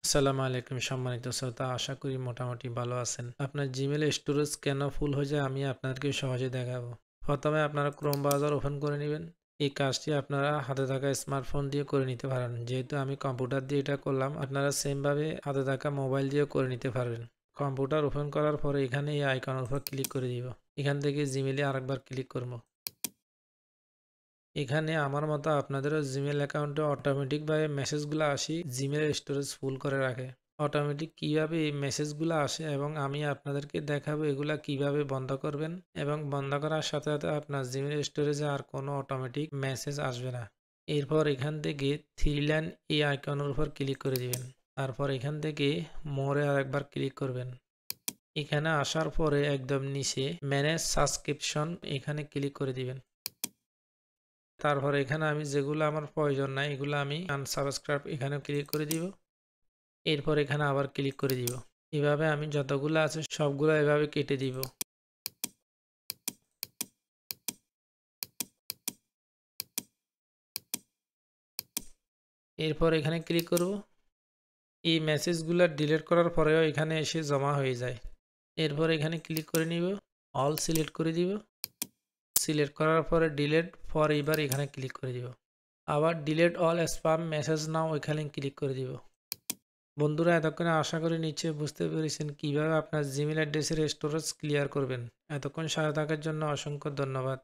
আসসালামু আলাইকুম সম্মানিত শ্রোতা, আশা করি মোটামুটি ভালো আছেন। আপনার জিমেল স্টোরেজ কেন ফুল হয়ে যায় আমি আপনাদেরকে সহজে দেখাবো। প্রথমে আপনারা ক্রোম ব্রাউজার ওপেন করে নেবেন। এই কাজটি আপনারা হাতে থাকা স্মার্টফোন দিয়ে করে নিতে পারেন। যেহেতু আমি কম্পিউটার দিয়ে এটা করলাম, আপনারা সেমভাবে হাতে থাকা মোবাইল দিয়েও করে নিতে পারবেন। কম্পিউটার ওপেন করার পরে এখানে এই আইকনের উপর ক্লিক করে দিব। এখান থেকে জিমেলে আরেকবার ক্লিক করব। এখানে আমার মতো আপনাদেরও জিমেল অ্যাকাউন্টে অটোমেটিকভাবে মেসেজগুলো আসি জিমেল স্টোরেজ ফুল করে রাখে। অটোমেটিক কিভাবে এই মেসেজগুলো আসে এবং আমি আপনাদেরকে দেখাবো এগুলা কিভাবে বন্ধ করবেন, এবং বন্ধ করার সাথে সাথে আপনার জিমেল স্টোরেজে আর কোনো অটোমেটিক মেসেজ আসবে না। এরপর এখান থেকে থ্রি লাইন এই আইকনের উপর ক্লিক করে দিবেন। তারপর এখান থেকে মোরে আরেকবার ক্লিক করবেন। এখানে আসার পরে একদম নিচে ম্যানেজ সাবস্ক্রিপশন এখানে ক্লিক করে দিবেন। তারপর এখানে আমি যেগুলো আমার প্রয়োজন নাই এগুলো আমি আনসাবস্ক্রাইব এখানে ক্লিক করে দিব। এরপর এখানে আবার ক্লিক করে দিব। এভাবে আমি যতগুলো আছে সবগুলো এভাবে কেটে দিব। এরপর এখানে ক্লিক করব। এই মেসেজগুলো ডিলিট করার পরেও এখানে এসে জমা হয়ে যায়। এরপর এখানে ক্লিক করে নিব, অল সিলেক্ট করে দিব। সিলেক্ট করার পরে ডিলিট ফর এবার এখানে ক্লিক করে দিব। আবার ডিলিট অল স্প্যাম মেসেজ নাও এখানে ক্লিক করে দিব। বন্ধুরা, এতক্ষণে আশা করি নিশ্চয়ই বুঝতে পেরেছেন কিভাবে আপনার জিমেল অ্যাড্রেসের স্টোরেজ ক্লিয়ার করবেন। এতক্ষণ সাথে থাকার জন্য অসংখ্য ধন্যবাদ।